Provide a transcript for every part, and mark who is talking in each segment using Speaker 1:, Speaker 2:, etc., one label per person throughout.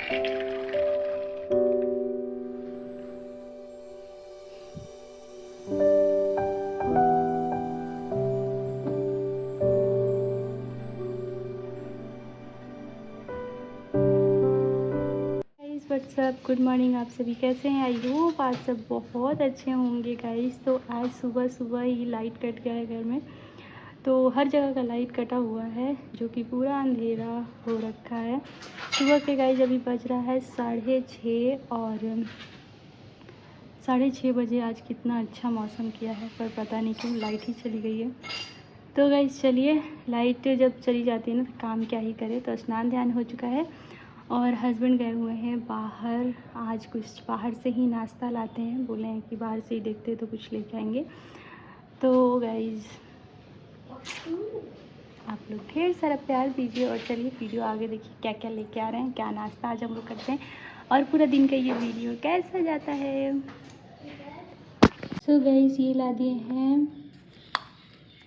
Speaker 1: WhatsApp, good morning. आप सभी कैसे हैं? आई होप आप सब बहुत अच्छे होंगे गाइस। तो आज सुबह सुबह ही लाइट कट गया है घर में, तो हर जगह का लाइट कटा हुआ है, जो कि पूरा अंधेरा हो रखा है। सुबह के गाइस अभी बज रहा है 6:30 और 6:30 बजे आज कितना अच्छा मौसम किया है, पर पता नहीं क्यों लाइट ही चली गई है। तो गाइस चलिए, लाइट जब चली जाती है ना तो काम क्या ही करे। तो स्नान ध्यान हो चुका है और हस्बैंड गए हुए हैं बाहर। आज कुछ बाहर से ही नाश्ता लाते हैं, बोले हैं कि बाहर से ही देखते हैं तो कुछ लेके आएंगे। तो गाइस आप लोग ढेर सारा प्यार दीजिए और चलिए वीडियो आगे देखिए क्या क्या लेके आ रहे हैं, क्या नाश्ता आज हम लोग करते हैं और पूरा दिन का ये वीडियो कैसा जाता है। सो गाइस ये ला दिए हैं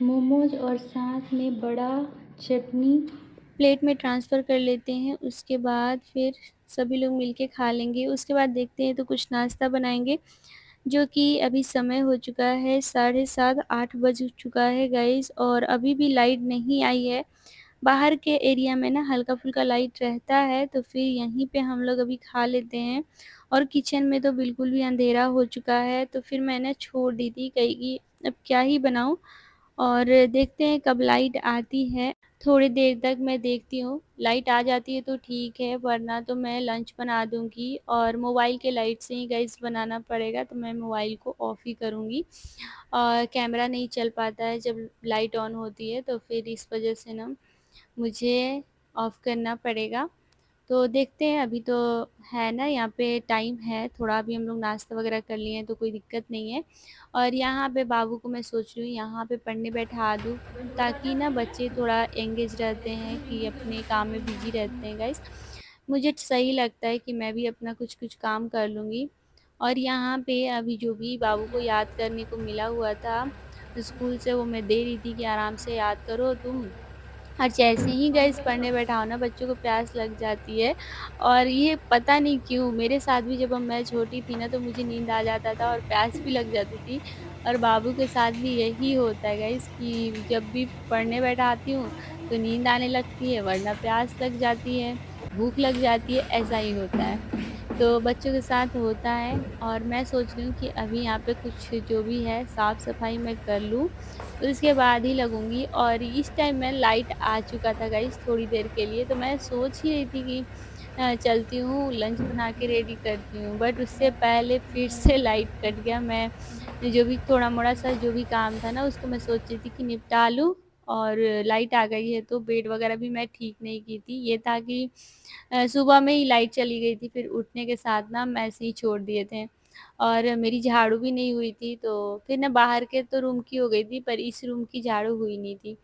Speaker 1: मोमोज और साथ में बड़ा चटनी प्लेट में ट्रांसफ़र कर लेते हैं। उसके बाद फिर सभी लोग मिलके खा लेंगे। उसके बाद देखते हैं तो कुछ नाश्ता बनाएंगे, जो कि अभी समय हो चुका है 7:30-8 बज चुका है गाइस, और अभी भी लाइट नहीं आई है। बाहर के एरिया में ना हल्का फुल्का लाइट रहता है, तो फिर यहीं पे हम लोग अभी खा लेते हैं। और किचन में तो बिल्कुल भी अंधेरा हो चुका है, तो फिर मैंने छोड़ दी थी, कही कि अब क्या ही बनाऊं। और देखते हैं कब लाइट आती है। थोड़ी देर तक मैं देखती हूँ, लाइट आ जाती है तो ठीक है, वरना तो मैं लंच बना दूँगी और मोबाइल के लाइट से ही गाइस बनाना पड़ेगा, तो मैं मोबाइल को ऑफ़ ही करूँगी। और कैमरा नहीं चल पाता है जब लाइट ऑन होती है, तो फिर इस वजह से ना मुझे ऑफ़ करना पड़ेगा। तो देखते हैं, अभी तो है ना, यहाँ पे टाइम है थोड़ा, अभी हम लोग नाश्ता वगैरह कर लिए हैं तो कोई दिक्कत नहीं है। और यहाँ पे बाबू को मैं सोच रही हूँ यहाँ पे पढ़ने बैठा दूँ, ताकि ना बच्चे थोड़ा एंगेज रहते हैं कि अपने काम में बिजी रहते हैं गाइस। मुझे सही लगता है कि मैं भी अपना कुछ-कुछ काम कर लूँगी। और यहाँ पे अभी जो भी बाबू को याद करने को मिला हुआ था स्कूल से, वो मैं दे रही थी कि आराम से याद करो तुम। और जैसे ही गाइस पढ़ने बैठाओ ना, बच्चों को प्यास लग जाती है। और ये पता नहीं क्यों मेरे साथ भी, जब मैं छोटी थी ना तो मुझे नींद आ जाता था और प्यास भी लग जाती थी। और बाबू के साथ भी यही होता है गाइस कि जब भी पढ़ने बैठाती हूँ तो नींद आने लगती है, वरना प्यास लग जाती है, भूख लग जाती है, ऐसा ही होता है। तो बच्चों के साथ होता है। और मैं सोच रही हूँ कि अभी यहाँ पे कुछ जो भी है साफ़-सफ़ाई मैं कर लूँ, तो इसके बाद ही लगूँगी। और इस टाइम में लाइट आ चुका था गाइस थोड़ी देर के लिए, तो मैं सोच ही रही थी कि चलती हूँ लंच बना के रेडी करती हूँ, बट उससे पहले फिर से लाइट कट गया। मैं जो भी थोड़ा-मोड़ा सा जो भी काम था ना, उसको मैं सोच रही थी कि निपटा लूँ, और लाइट आ गई है तो बेड वगैरह भी मैं ठीक नहीं की थी। ये था कि सुबह में ही लाइट चली गई थी, फिर उठने के साथ ना मैं ऐसे ही छोड़ दिए थे। और मेरी झाड़ू भी नहीं हुई थी, तो फिर ना बाहर के तो रूम की हो गई थी, पर इस रूम की झाड़ू हुई नहीं थी।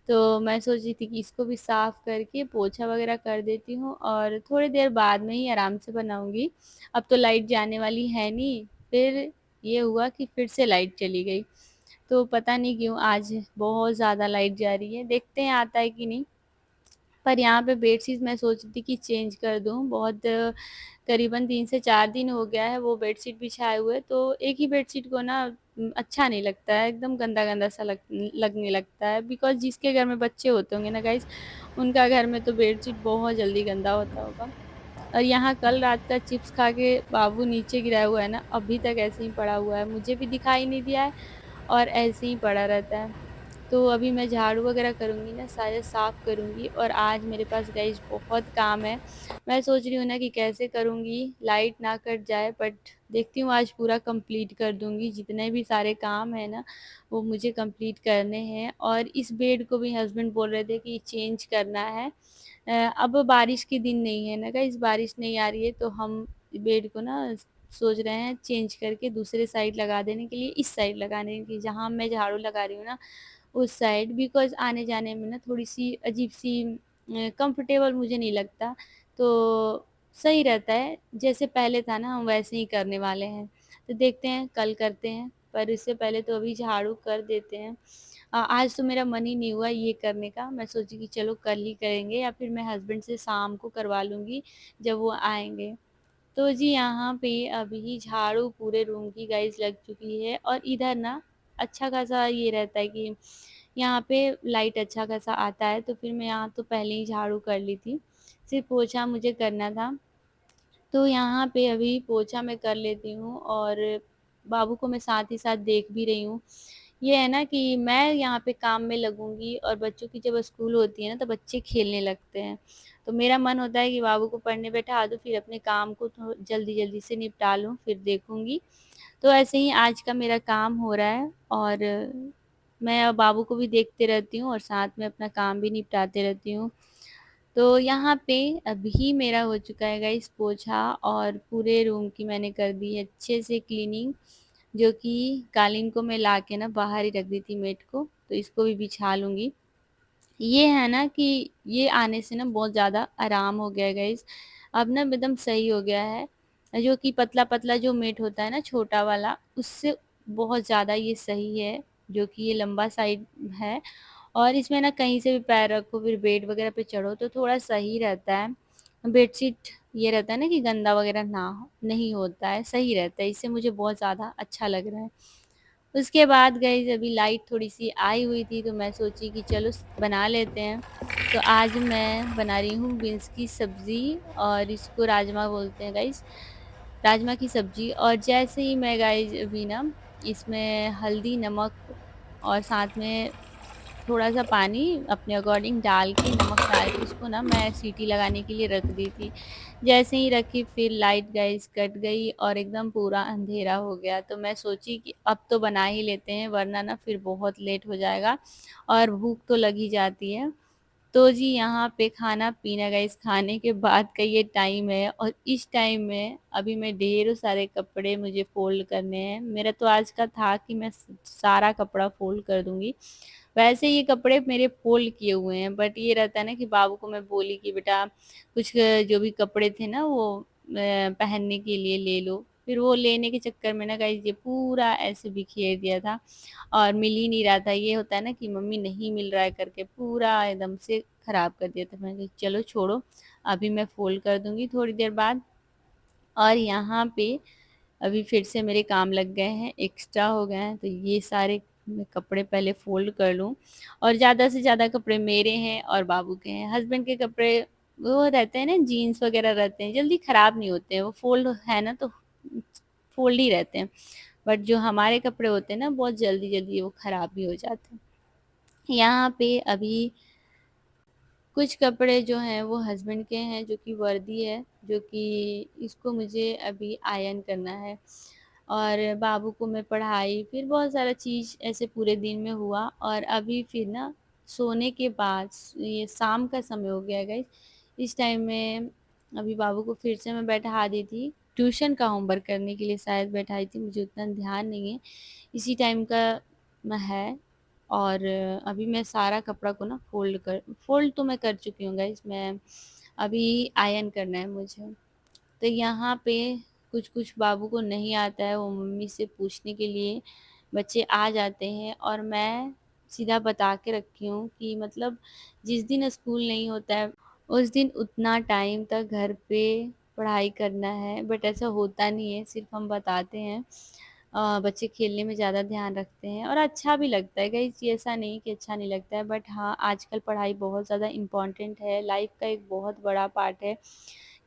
Speaker 1: तो मैं सोच रही थी कि इसको भी साफ़ करके पोछा वगैरह कर देती हूँ और थोड़ी देर बाद में ही आराम से बनाऊँगी। अब तो लाइट जाने वाली है नहीं। फिर ये हुआ कि फिर से लाइट चली गई। तो पता नहीं क्यों आज बहुत ज़्यादा लाइट जा रही है, देखते हैं आता है कि नहीं। पर यहाँ पे बेडशीट मैं सोच रही थी कि चेंज कर दूँ। बहुत करीबन 3 से 4 दिन हो गया है वो बेडशीट बिछाए हुए, तो एक ही बेडशीट को ना अच्छा नहीं लगता है, एकदम गंदा-गंदा सा लगने लगता है। बिकॉज़ जिसके घर में बच्चे होते होंगे ना गाइज़, उनका घर में तो बेडशीट बहुत जल्दी गंदा होता होगा। और यहाँ कल रात का चिप्स खा के बाबू नीचे गिराया हुआ है ना, अभी तक ऐसे ही पड़ा हुआ है, मुझे भी दिखाई नहीं दिया है और ऐसे ही पड़ा रहता है। तो अभी मैं झाड़ू वगैरह करूँगी ना, सारे साफ़ करूँगी। और आज मेरे पास गाइज़ बहुत काम है। मैं सोच रही हूँ ना कि कैसे करूँगी, लाइट ना कट जाए, बट देखती हूँ आज पूरा कंप्लीट कर दूँगी। जितने भी सारे काम हैं ना, वो मुझे कंप्लीट करने हैं। और इस बेड को भी हस्बैंड बोल रहे थे कि चेंज करना है। अब बारिश के दिन नहीं है ना गाइज़, बारिश नहीं आ रही है, तो हम बेड को ना सोच रहे हैं चेंज करके दूसरे साइड लगा देने के लिए, इस साइड लगाने की जहाँ मैं झाड़ू लगा रही हूँ ना, उस साइड। बिकॉज़ आने-जाने में ना थोड़ी-सी अजीब-सी कंफर्टेबल मुझे नहीं लगता, तो सही रहता है। जैसे पहले था ना, हम वैसे ही करने वाले हैं। तो देखते हैं, कल करते हैं, पर इससे पहले तो अभी झाड़ू कर देते हैं। आज तो मेरा मन ही नहीं हुआ ये करने का, मैं सोची कि चलो कल ही करेंगे या फिर मैं हस्बैंड से शाम को करवा लूँगी जब वो आएँगे। तो जी यहाँ पे अभी झाड़ू पूरे रूम की गाइस लग चुकी है और इधर ना अच्छा खासा ये रहता है कि यहाँ पे लाइट अच्छा खासा आता है, तो फिर मैं यहाँ तो पहले ही झाड़ू कर ली थी, सिर्फ पोछा मुझे करना था। तो यहाँ पे अभी पोछा मैं कर लेती हूँ और बाबू को मैं साथ ही साथ देख भी रही हूँ। ये है ना कि मैं यहाँ पे काम में लगूँगी और बच्चों की जब स्कूल होती है ना तो बच्चे खेलने लगते हैं। तो मेरा मन होता है कि बाबू को पढ़ने बैठा दूँ, फिर अपने काम को थो जल्दी-जल्दी से निपटा लूँ, फिर देखूँगी। तो ऐसे ही आज का मेरा काम हो रहा है और मैं अब बाबू को भी देखते रहती हूँ और साथ में अपना काम भी निपटाते रहती हूँ। तो यहाँ पे अभी मेरा हो चुका है गाइस पोछा और पूरे रूम की मैंने कर दी है अच्छे से क्लीनिंग, जो कि कालीन को मैं लाके ना बाहर ही रख दी थी मेट को, तो इसको भी बिछा लूँगी। ये है ना कि ये आने से ना बहुत ज़्यादा आराम हो गया है गाइस। अब ना एकदम सही हो गया है। जो कि पतला-पतला जो मेट होता है ना छोटा वाला, उससे बहुत ज़्यादा ये सही है, जो कि ये लंबा साइड है और इसमें ना कहीं से भी पैर रखो फिर बेड वगैरह पे चढ़ो तो थोड़ा सही रहता है। बेडशीट ये रहता है ना कि गंदा वगैरह ना हो नहीं होता है, सही रहता है। इससे मुझे बहुत ज़्यादा अच्छा लग रहा है। उसके बाद गाइस अभी लाइट थोड़ी-सी आई हुई थी तो मैं सोची कि चलो बना लेते हैं। तो आज मैं बना रही हूँ बीन्स की सब्ज़ी और इसको राजमा बोलते हैं गाइस, राजमा की सब्ज़ी और जैसे ही मैं गाइस अभी ना इसमें हल्दी, नमक और साथ में थोड़ा-सा पानी अपने अकॉर्डिंग डाल के, नमक डाल के इसको ना मैं सीटी लगाने के लिए रख दी थी। जैसे ही रखी फिर लाइट गाइस कट गई और एकदम पूरा अंधेरा हो गया। तो मैं सोची कि अब तो बना ही लेते हैं वरना ना फिर बहुत लेट हो जाएगा और भूख तो लग ही जाती है। तो जी यहाँ पे खाना-पीना गाइस खाने के बाद का ये टाइम है और इस टाइम में अभी मैं ढेरों सारे कपड़े मुझे फ़ोल्ड करने हैं। मेरा तो आज का था कि मैं सारा कपड़ा फ़ोल्ड कर दूँगी। वैसे ये कपड़े मेरे फ़ोल्ड किए हुए हैं बट ये रहता है ना कि बाबू को मैं बोली कि बेटा कुछ जो भी कपड़े थे ना वो पहनने के लिए ले लो। फिर वो लेने के चक्कर में ना गाइस ये पूरा ऐसे बिखेर दिया था और मिल ही नहीं रहा था। ये होता है ना कि मम्मी नहीं मिल रहा है करके पूरा एकदम से खराब कर दिया था। मैंने कहा चलो छोड़ो, अभी मैं फ़ोल्ड कर दूँगी थोड़ी देर बाद और यहाँ पे अभी फिर से मेरे काम लग गए हैं, एक्स्ट्रा हो गए हैं, तो ये सारे मैं कपड़े पहले फ़ोल्ड कर लूँ और ज़्यादा से ज़्यादा कपड़े मेरे हैं और बाबू के हैं। हस्बैंड के कपड़े वो रहते हैं ना जीन्स वग़ैरह रहते हैं, जल्दी ख़राब नहीं होते हैं, वो फ़ोल्ड है ना तो फ़ोल्ड ही रहते हैं। बट जो हमारे कपड़े होते हैं ना बहुत जल्दी-जल्दी वो ख़राब भी हो जाते हैं। यहाँ पे अभी कुछ कपड़े जो हैं वो हस्बैंड के हैं जो कि वर्दी है, जो कि इसको मुझे अभी आयरन करना है। और बाबू को मैं पढ़ाई फिर बहुत सारा चीज़ ऐसे पूरे दिन में हुआ और अभी फिर ना सोने के बाद ये शाम का समय हो गया है गाइस। इस टाइम में अभी बाबू को फिर से मैं बैठा दी थी, ट्यूशन का होमवर्क करने के लिए शायद बैठाई थी, मुझे उतना ध्यान नहीं है। इसी टाइम का है और अभी मैं सारा कपड़ा को ना फ़ोल्ड तो मैं कर चुकी हूँ गाइस, मैं अभी आयरन करना है मुझे। तो यहाँ पे कुछ-कुछ बाबू को नहीं आता है, वो मम्मी से पूछने के लिए बच्चे आ जाते हैं और मैं सीधा बता के रखी हूँ कि मतलब जिस दिन स्कूल नहीं होता है, उस दिन उतना टाइम तक घर पे पढ़ाई करना है, बट ऐसा होता नहीं है, सिर्फ़ हम बताते हैं। बच्चे खेलने में ज़्यादा ध्यान रखते हैं और अच्छा भी लगता है गाइस, ये ऐसा नहीं कि अच्छा नहीं लगता है, बट हाँ, आजकल पढ़ाई बहुत ज़्यादा इम्पोर्टेंट है, लाइफ़ का एक बहुत बड़ा पार्ट है।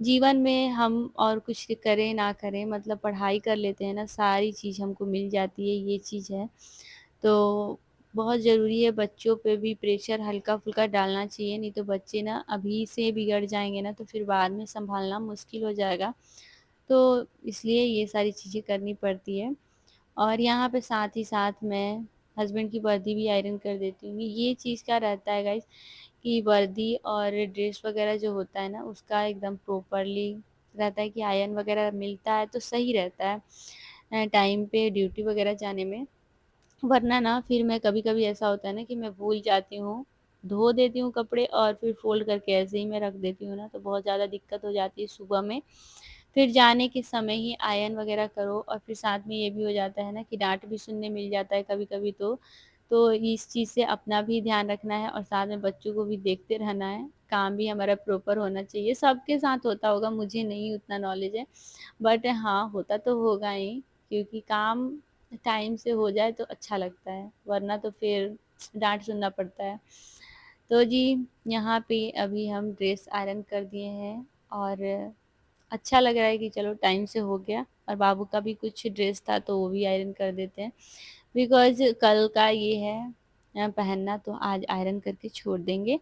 Speaker 1: जीवन में हम और कुछ करें ना करें मतलब पढ़ाई कर लेते हैं ना, सारी चीज़ हमको मिल जाती है, ये चीज़ है। तो बहुत ज़रूरी है बच्चों पे भी प्रेशर हल्का-फुल्का डालना चाहिए, नहीं तो बच्चे ना अभी से बिगड़ जाएँगे ना, तो फिर बाद में सँभालना मुश्किल हो जाएगा। तो इसलिए ये सारी चीज़ें करनी पड़ती है और यहाँ पे साथ ही साथ मैं हस्बैंड की वर्दी भी आयरन कर देती हूँ। ये चीज़ क्या रहता है गाइस कि वर्दी और ड्रेस वग़ैरह जो होता है ना, उसका एकदम प्रॉपरली रहता है कि आयरन वग़ैरह मिलता है, तो सही रहता है टाइम पे ड्यूटी वग़ैरह जाने में। वरना ना फिर मैं कभी-कभी ऐसा होता है ना कि मैं भूल जाती हूँ, धो देती हूँ कपड़े और फिर फ़ोल्ड करके ऐसे ही मैं रख देती हूँ ना, तो बहुत ज़्यादा दिक्कत हो जाती है सुबह में। फिर जाने के समय ही आयरन वग़ैरह करो और फिर साथ में ये भी हो जाता है ना कि डाँट भी सुनने मिल जाता है कभी-कभी तो। तो इस चीज़ से अपना भी ध्यान रखना है और साथ में बच्चों को भी देखते रहना है। काम भी हमारा प्रॉपर होना चाहिए। सबके साथ होता होगा, मुझे नहीं उतना नॉलेज है, बट हाँ, होता तो होगा ही, क्योंकि काम टाइम से हो जाए तो अच्छा लगता है, वरना तो फिर डाँट सुनना पड़ता है। तो जी, यहाँ पे अभी हम ड्रेस आयरन कर दिए हैं और अच्छा लग रहा है कि चलो टाइम से हो गया, और बाबू का भी कुछ ड्रेस था तो वो भी आयरन कर देते हैं, बिकॉज़ कल का ये है पहनना, तो आज आयरन करके छोड़ देंगे।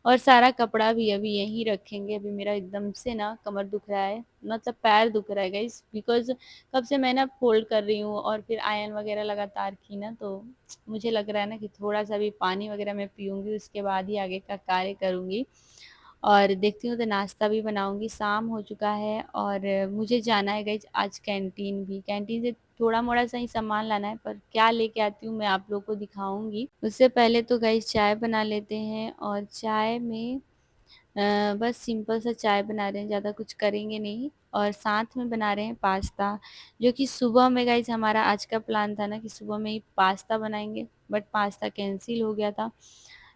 Speaker 1: और सारा कपड़ा भी अभी यहीं रखेंगे। अभी मेरा एकदम से ना कमर दुख रहा है, मतलब पैर दुख रहा है गाइस, बिकॉज़ कब से मैं ना फ़ोल्ड कर रही हूँ और फिर आयरन वगैरह लगातार की ना, तो मुझे लग रहा है ना कि थोड़ा-सा भी पानी वगैरह मैं पीऊँगी, उसके बाद ही आगे का कार्य करूँगी। और देखती हूँ तो नाश्ता भी बनाऊँगी, शाम हो चुका है और मुझे जाना है गाइज़ आज कैंटीन भी। कैंटीन से थोड़ा-मोड़ा सा ही सामान लाना है, पर क्या लेके आती हूँ मैं आप लोग को दिखाऊँगी। उससे पहले तो गाइज़ चाय बना लेते हैं, और चाय में बस सिंपल सा चाय बना रहे हैं, ज़्यादा कुछ करेंगे नहीं, और साथ में बना रहे हैं पास्ता, जो कि सुबह में गाइज़ हमारा आज का प्लान था ना कि सुबह में ही पास्ता बनाएँगे, बट पास्ता कैंसल हो गया था।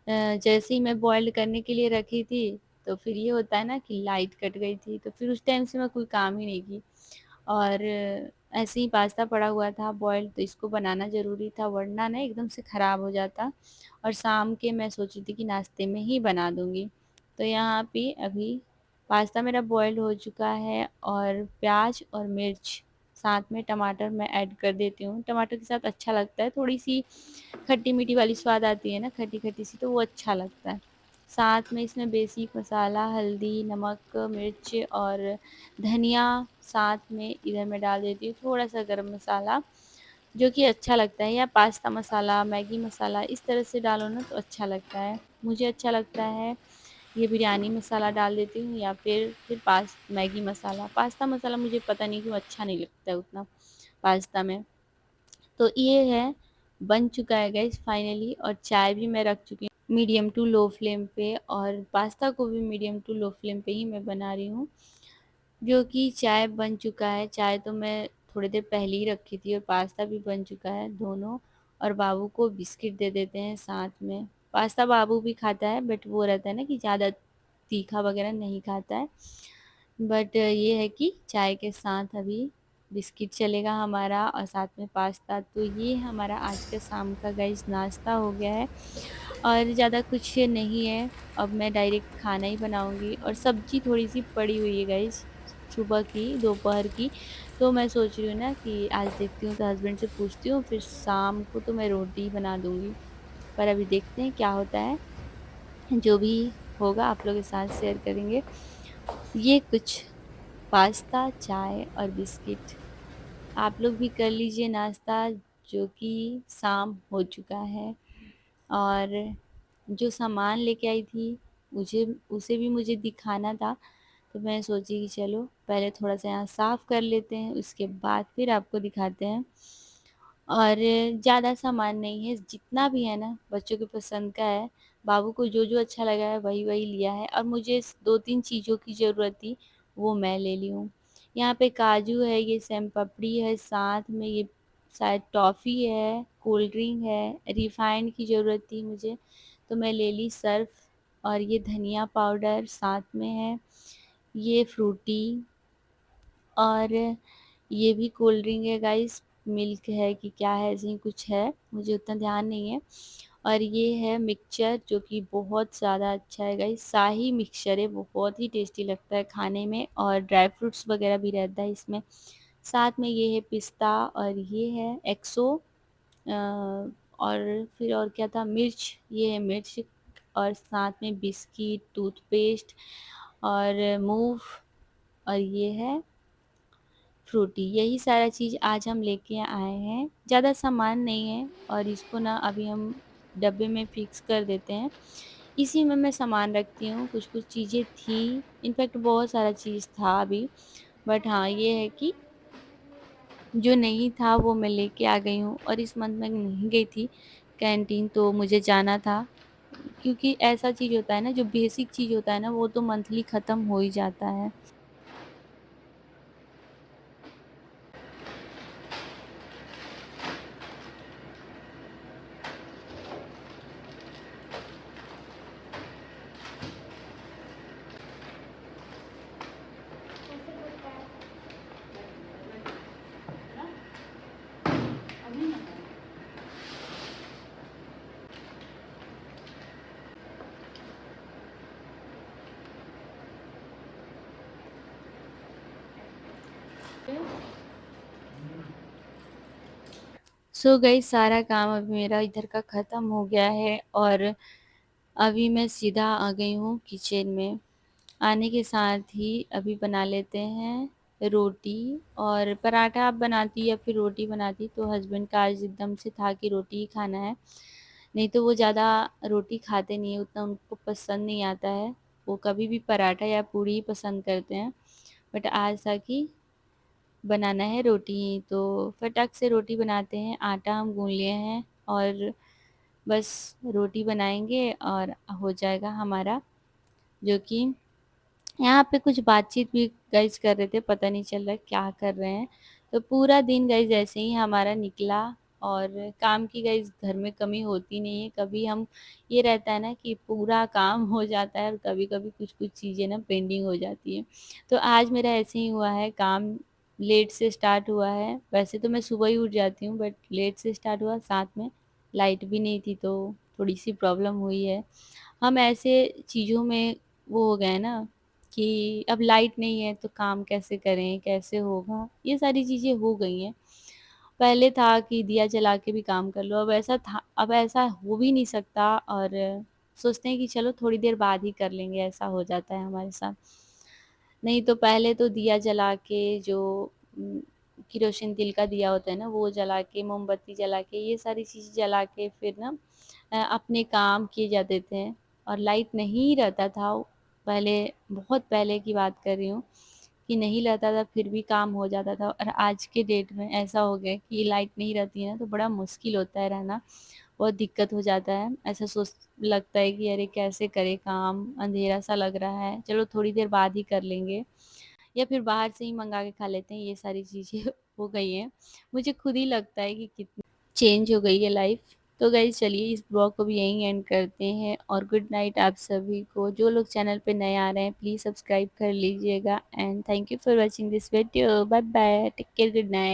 Speaker 1: जैसे ही मैं बॉइल्ड करने के लिए रखी थी, तो फिर ये होता है ना कि लाइट कट गई थी, तो फिर उस टाइम से मैं कोई काम ही नहीं की, और ऐसे ही पास्ता पड़ा हुआ था बॉइल्ड, तो इसको बनाना ज़रूरी था, वरना ना एकदम से ख़राब हो जाता, और शाम के मैं सोची थी कि नाश्ते में ही बना दूँगी। तो यहाँ पे अभी पास्ता मेरा बॉइल्ड हो चुका है, और प्याज और मिर्च साथ में टमाटर मैं ऐड कर देती हूँ। टमाटर के साथ अच्छा लगता है, थोड़ी-सी खट्टी-मीठी वाली स्वाद आती है ना, खट्टी-खट्टी सी, तो वो अच्छा लगता है। साथ में इसमें बेसिक मसाला, हल्दी, नमक, मिर्च और धनिया साथ में इधर मैं डाल देती हूँ, थोड़ा-सा गरम मसाला, जो कि अच्छा लगता है, या पास्ता मसाला, मैगी मसाला, इस तरह से डालो ना तो अच्छा लगता है। मुझे अच्छा लगता है ये बिरयानी मसाला डाल देती हूँ, या फिर मैगी मसाला। पास्ता मसाला मुझे पता नहीं क्यों अच्छा नहीं लगता है उतना पास्ता में। तो ये है, बन चुका है गाइस फाइनली, और चाय भी मैं रख चुकी हूँ मीडियम टू लो फ्लेम पे, और पास्ता को भी मीडियम टू लो फ्लेम पे ही मैं बना रही हूँ। जो कि चाय बन चुका है, चाय तो मैं थोड़ी देर पहले ही रखी थी, और पास्ता भी बन चुका है दोनों, और बाबू को बिस्किट दे देते हैं साथ में। पास्ता बाबू भी खाता है, बट वो रहता है ना कि ज़्यादा तीखा वगैरह नहीं खाता है। बट ये है कि चाय के साथ अभी बिस्किट चलेगा हमारा, और साथ में पास्ता। तो ये हमारा आज का शाम का गाइस नाश्ता हो गया है, और ज़्यादा कुछ नहीं है। अब मैं डायरेक्ट खाना ही बनाऊँगी, और सब्ज़ी थोड़ी-सी पड़ी हुई है गाइस, सुबह की, दोपहर की। तो मैं सोच रही हूँ ना कि आज देखती हूँ तो हस्बैंड से पूछती हूँ, फिर शाम को तो मैं रोटी बना दूँगी। पर अभी देखते हैं क्या होता है, जो भी होगा आप लोगों के साथ शेयर करेंगे। ये कुछ पास्ता, चाय और बिस्किट। आप लोग भी कर लीजिए नाश्ता, जो कि शाम हो चुका है। और जो सामान लेके आई थी, मुझे उसे भी मुझे दिखाना था, तो मैं सोची कि चलो पहले थोड़ा-सा यहाँ साफ़ कर लेते हैं, उसके बाद फिर आपको दिखाते हैं। और ज़्यादा सामान नहीं है, जितना भी है ना बच्चों की पसंद का है। बाबू को जो-जो अच्छा लगा है वही-वही लिया है, और मुझे इस 2-3 चीज़ों की ज़रूरत थी, वो मैं ले ली हूँ। यहाँ पे काजू है, ये सोन पापड़ी है, साथ में ये शायद टॉफ़ी है, कोल्ड ड्रिंक है, रिफाइंड की ज़रूरत थी मुझे, तो मैं ले ली सर्फ़, और ये धनिया पाउडर साथ में है, ये फ्रूटी, और ये भी कोल्ड ड्रिंक है गाइस, मिल्क है कि क्या है, ऐसे ही कुछ है, मुझे उतना ध्यान नहीं है। और ये है मिक्सचर, जो कि बहुत ज़्यादा अच्छा है गाइस, शाही मिक्सचर है, बहुत ही टेस्टी लगता है खाने में, और ड्राई फ्रूट्स वगैरह भी रहता है इसमें। साथ में ये है पिस्ता, और ये है एक्सो, और फिर और क्या था, मिर्च, ये है मिर्च, और साथ में बिस्किट, टूथपेस्ट और मूव, और ये है फ्रूटी। यही सारा चीज़ आज हम लेके आए हैं, ज़्यादा सामान नहीं है, और इसको ना अभी हम डब्बे में फ़िक्स कर देते हैं। इसी में मैं सामान रखती हूँ, कुछ-कुछ चीज़ें थी, इनफैक्ट बहुत सारा चीज़ था अभी, बट हाँ, ये है कि जो नहीं था वो मैं लेके आ गई हूँ, और इस मंथ मैं नहीं गई थी कैंटीन, तो मुझे जाना था, क्योंकि ऐसा चीज़ होता है ना, जो बेसिक चीज़ होता है ना, वो तो मंथली ख़त्म हो ही जाता है। सो गाइस सारा काम अभी मेरा इधर का ख़त्म हो गया है और अभी मैं सीधा आ गई हूँ किचन में। आने के साथ ही अभी बना लेते हैं रोटी और पराठा। आप बनाती या फिर रोटी बनाती, तो हस्बैंड का आज एकदम से था कि रोटी ही खाना है। नहीं तो वो ज़्यादा रोटी खाते नहीं है, उतना उनको पसंद नहीं आता है। वो कभी भी पराठा या पूड़ी ही पसंद करते हैं। बट आज था कि बनाना है रोटी ही, तो फटाक से रोटी बनाते हैं। आटा हम गूंद लिए हैं और बस रोटी बनाएंगे और हो जाएगा हमारा। जो कि यहाँ पे कुछ बातचीत भी गाइज कर रहे थे, पता नहीं चल रहा क्या कर रहे हैं। तो पूरा दिन गाइज ऐसे ही हमारा निकला। और काम की गाइज घर में कमी होती नहीं है कभी। हम ये रहता है ना कि पूरा काम हो जाता है और कभी कभी कुछ कुछ चीज़ें ना पेंडिंग हो जाती है। तो आज मेरा ऐसे ही हुआ है, काम लेट से स्टार्ट हुआ है। वैसे तो मैं सुबह ही उठ जाती हूँ, बट लेट से स्टार्ट हुआ, साथ में लाइट भी नहीं थी, तो थोड़ी सी प्रॉब्लम हुई है। हम ऐसे चीज़ों में वो हो गए हैं ना कि अब लाइट नहीं है तो काम कैसे करें, कैसे होगा, ये सारी चीज़ें हो गई हैं। पहले था कि दिया जला के भी काम कर लो, अब ऐसा हो भी नहीं सकता। और सोचते हैं कि चलो थोड़ी देर बाद ही कर लेंगे, ऐसा हो जाता है हमारे साथ। नहीं तो पहले तो दिया जला के जो केरोसिन तेल का दिया होता है ना, वो जला के, मोमबत्ती जला के, ये सारी चीज़ जला के फिर ना अपने काम किए जाते थे। और लाइट नहीं रहता था पहले, बहुत पहले की बात कर रही हूँ कि नहीं रहता था फिर भी काम हो जाता था। और आज के डेट में ऐसा हो गया कि लाइट नहीं रहती है ना तो बड़ा मुश्किल होता है रहना, बहुत दिक्कत हो जाता है। ऐसा सोच लगता है कि अरे कैसे करे काम, अंधेरा सा लग रहा है, चलो थोड़ी देर बाद ही कर लेंगे या फिर बाहर से ही मंगा के खा लेते हैं। ये सारी चीज़ें हो गई हैं। मुझे खुद ही लगता है कि कितनी चेंज हो गई है लाइफ। तो गाइज चलिए इस ब्लॉग को भी यहीं एंड करते हैं और गुड नाइट आप सभी को। जो लोग चैनल पे नए आ रहे हैं प्लीज़ सब्सक्राइब कर लीजिएगा। And thank you for watching this video. Bye bye, take care, good night.